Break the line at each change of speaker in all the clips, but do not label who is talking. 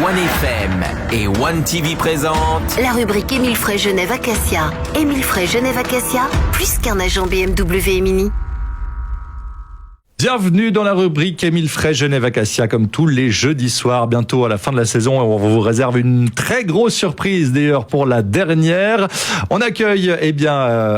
OneFM et OneTV présentent
la rubrique Émile Frey Genève Acacia. Émile Frey Genève Acacia, plus qu'un agent BMW et Mini.
Bienvenue dans la rubrique Émile Frey Genève Acacia, comme tous les jeudis soirs, bientôt à la fin de la saison. On vous réserve une très grosse surprise d'ailleurs pour la dernière. On accueille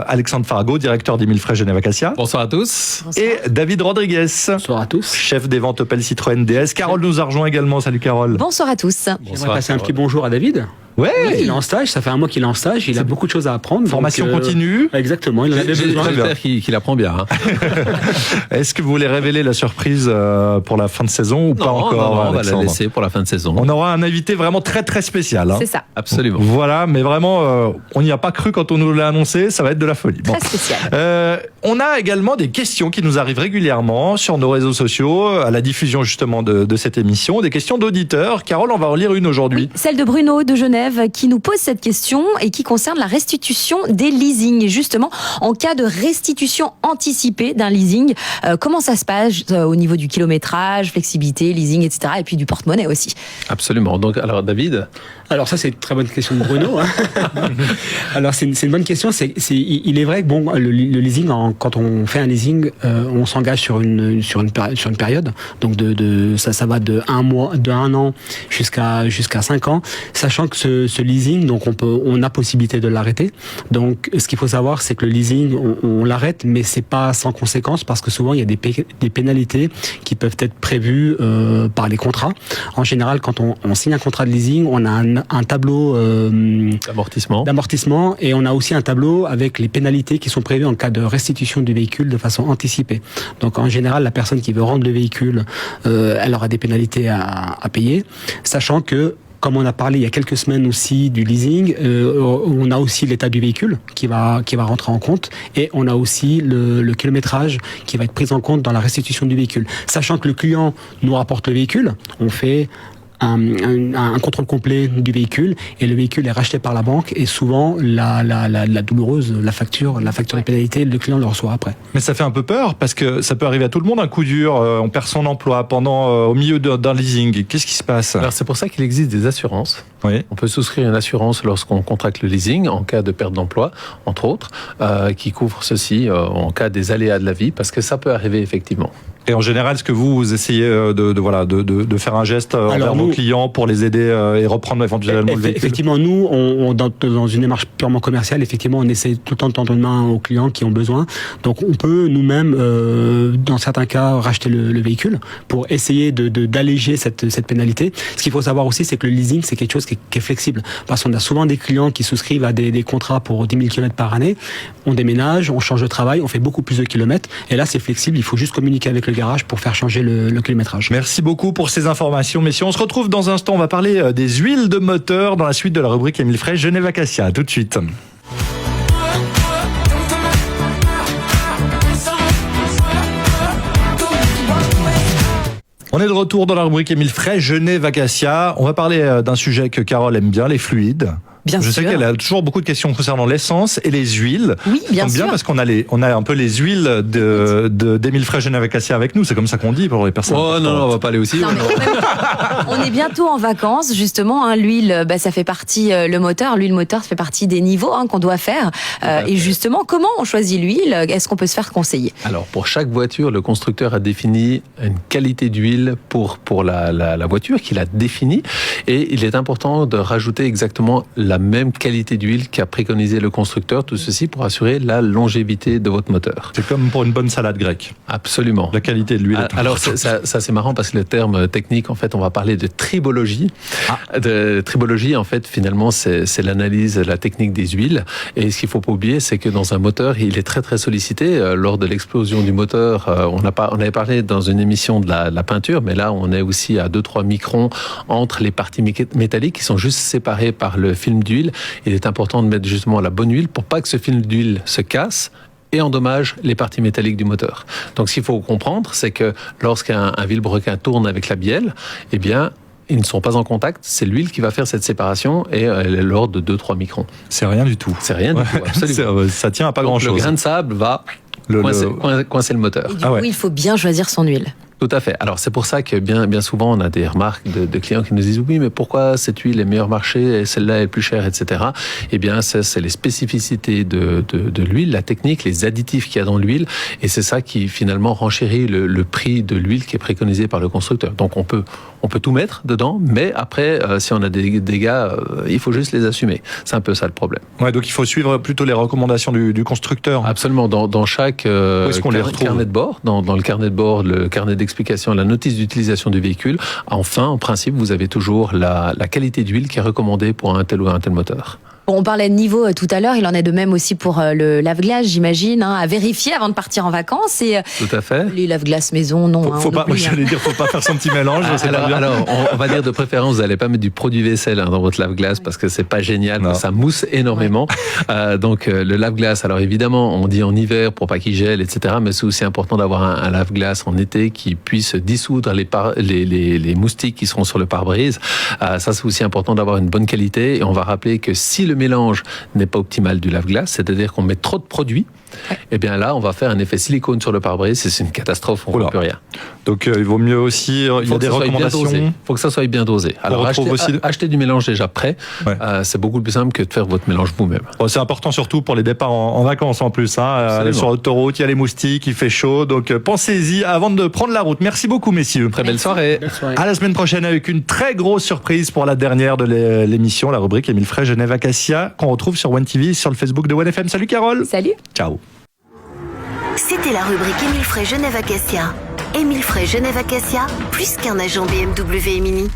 Alexandre Farago, directeur d'Émile Frey Genève Acacia.
Bonsoir à tous.
Et David Rodriguez.
Bonsoir à tous.
Chef des ventes Opel Citroën DS. Carole nous a rejoint également. Salut Carole.
Bonsoir à tous.
J'aimerais passer un petit bonjour à David.
Ouais.
Il est en stage, ça fait un mois qu'il est en stage, il a beaucoup de choses à apprendre.
Formation continue.
Exactement, il en avait besoin.
J'espère qu'il apprend bien.
Est-ce que vous voulez révéler la surprise pour la fin de saison ou pas encore?
Non, on va la laisser pour la fin de saison.
On aura un invité vraiment très très spécial.
C'est ça.
Absolument.
Voilà, mais vraiment, on n'y a pas cru quand on nous l'a annoncé, ça va être de la folie.
Très spécial.
On a également des questions qui nous arrivent régulièrement sur nos réseaux sociaux, à la diffusion justement de cette émission, des questions d'auditeurs. Carole, on va en lire une aujourd'hui.
Celle de Bruno de Genève qui nous pose cette question et qui concerne la restitution des leasings. Et justement, en cas de restitution anticipée d'un leasing, comment ça se passe au niveau du kilométrage, flexibilité, leasing, etc. Et puis du porte-monnaie aussi.
Absolument. Donc, alors David.
Alors ça, c'est une très bonne question de Bruno. Alors c'est une bonne question. Il est vrai que le leasing, quand on fait un leasing, on s'engage sur une période. Donc ça va de un an jusqu'à 5 ans, sachant que ce leasing, donc on a possibilité de l'arrêter. Donc ce qu'il faut savoir, c'est que le leasing, on l'arrête, mais c'est pas sans conséquence parce que souvent il y a des pénalités qui peuvent être prévues par les contrats. En général, quand on signe un contrat de leasing, on a un tableau d'amortissement et on a aussi un tableau avec les pénalités qui sont prévues en cas de restitution du véhicule de façon anticipée. Donc en général, la personne qui veut rendre le véhicule, elle aura des pénalités à payer, sachant que comme on a parlé il y a quelques semaines aussi du leasing, on a aussi l'état du véhicule qui va rentrer en compte et on a aussi le kilométrage qui va être pris en compte dans la restitution du véhicule. Sachant que le client nous rapporte le véhicule, on fait un contrôle complet du véhicule et le véhicule est racheté par la banque et souvent la douloureuse, la facture des pénalités, le client le reçoit après.
Mais ça fait un peu peur parce que ça peut arriver à tout le monde, un coup dur, on perd son emploi au milieu d'un leasing. Qu'est-ce qui se passe?
Alors c'est pour ça qu'il existe des assurances.
Oui.
On peut souscrire une assurance lorsqu'on contracte le leasing en cas de perte d'emploi, entre autres, qui couvre ceci en cas des aléas de la vie, parce que ça peut arriver effectivement.
Et en général, est-ce que vous essayez de faire un geste envers vos clients pour les aider et reprendre éventuellement le véhicule? Effectivement,
nous, dans une démarche purement commerciale, effectivement, on essaie tout le temps de tendre une main aux clients qui ont besoin. Donc, on peut nous-mêmes, dans certains cas, racheter le véhicule pour essayer d'alléger cette pénalité. Ce qu'il faut savoir aussi, c'est que le leasing, c'est quelque chose qui est flexible. Parce qu'on a souvent des clients qui souscrivent à des contrats pour 10 000 km par année. On déménage, on change de travail, on fait beaucoup plus de kilomètres. Et là, c'est flexible. Il faut juste communiquer avec le garage pour faire changer le kilométrage.
Merci beaucoup pour ces informations, messieurs. On se retrouve dans un instant. On va parler des huiles de moteur dans la suite de la rubrique Émile Frey Genève Acacia. À tout de suite. On est de retour dans la rubrique Émile Frey Genève Acacia. On va parler d'un sujet que Carole aime bien, les fluides.
Bien
Je
sûr.
sais qu'elle a toujours beaucoup de questions concernant l'essence et les huiles.
Oui, bien sûr.
Bien parce qu'on a un peu les huiles d'Émile Frey Genève Acacia avec nous. C'est comme ça qu'on dit pour les personnes.
Oh non, on va pas aller aussi.
Non, mais quand même, on est bientôt en vacances, justement. L'huile, ça fait partie, le moteur. L'huile moteur, ça fait partie des niveaux qu'on doit faire. Et justement, comment on choisit l'huile? Est-ce qu'on peut se faire conseiller?
Alors, pour chaque voiture, le constructeur a défini une qualité d'huile pour la voiture qu'il a définie. Et il est important de rajouter exactement la même qualité d'huile qu'a préconisé le constructeur. Tout ceci pour assurer la longévité de votre moteur.
C'est comme pour une bonne salade grecque.
Absolument.
La qualité de l'huile.
Alors, ça c'est marrant parce que le terme technique, en fait, on va parler de tribologie. De tribologie, en fait, finalement, c'est l'analyse, la technique des huiles. Et ce qu'il faut pas oublier, c'est que dans un moteur, il est très, très sollicité. Lors de l'explosion du moteur, on avait parlé dans une émission de la peinture, mais là, on est aussi à 2-3 microns entre les parties métalliques qui sont juste séparées par le film d'huile. Il est important de mettre justement la bonne huile pour pas que ce film d'huile se casse et endommage les parties métalliques du moteur. Donc, ce qu'il faut comprendre, c'est que lorsqu'un vilebrequin tourne avec la bielle, eh bien, ils ne sont pas en contact, c'est l'huile qui va faire cette séparation et elle est l'ordre de 2-3 microns.
C'est rien du tout.
C'est rien du tout, absolument.
Ça tient à pas grand-chose.
Le grain de sable va coincer le moteur.
Et du coup, il faut bien choisir son huile.
Tout à fait. Alors c'est pour ça que bien souvent on a des remarques de clients qui nous disent oui mais pourquoi cette huile est meilleur marché et celle-là est plus chère, etc. Eh bien ça c'est les spécificités de l'huile, la technique, les additifs qu'il y a dans l'huile et c'est ça qui finalement renchérit le prix de l'huile qui est préconisé par le constructeur. Donc on peut tout mettre dedans, mais après si on a des dégâts, il faut juste les assumer. C'est un peu ça le problème.
Ouais, donc il faut suivre plutôt les recommandations du constructeur.
Absolument. Dans chaque carnet de bord, dans le carnet de bord, le carnet d'explication, la notice d'utilisation du véhicule, enfin, en principe, vous avez toujours la qualité d'huile qui est recommandée pour un tel ou un tel moteur.
Bon, on parlait de niveau tout à l'heure, il en est de même aussi pour le lave-glace, j'imagine, à vérifier avant de partir en vacances. Et
tout à fait.
Les lave-glace maison, non.
Faut pas, j'allais dire, faut pas faire son petit mélange.
Alors, on va dire de préférence, vous n'allez pas mettre du produit vaisselle dans votre lave-glace parce que c'est pas génial, ça mousse énormément. Ouais. Donc le lave-glace, alors évidemment, on dit en hiver pour pas qu'il gèle, etc. Mais c'est aussi important d'avoir un lave-glace en été qui puisse dissoudre les moustiques qui seront sur le pare-brise. Ça, c'est aussi important d'avoir une bonne qualité. Et on va rappeler que si le mélange n'est pas optimal du lave-glace, c'est-à-dire qu'on met trop de produits, et bien là, on va faire un effet silicone sur le pare-brise et c'est une catastrophe, on ne voit plus rien.
Donc il vaut mieux aussi, il y a des recommandations.
Il faut que ça soit bien dosé. Alors achetez du mélange déjà prêt, c'est beaucoup plus simple que de faire votre mélange vous-même.
Bon, c'est important surtout pour les départs en vacances en plus. Aller sur l'autoroute, il y a les moustiques, il fait chaud, donc pensez-y avant de prendre la route. Merci beaucoup messieurs.
Très belle soirée.
À la semaine prochaine avec une très grosse surprise pour la dernière de l'émission, la rubrique Émile Frey Genève Acacia, qu'on retrouve sur One TV, sur le Facebook de One FM. Salut Carole.
Salut.
Ciao.
C'était la rubrique Émile Frey Genève Acacia. Émile Frey Genève Acacia, plus qu'un agent BMW et Mini.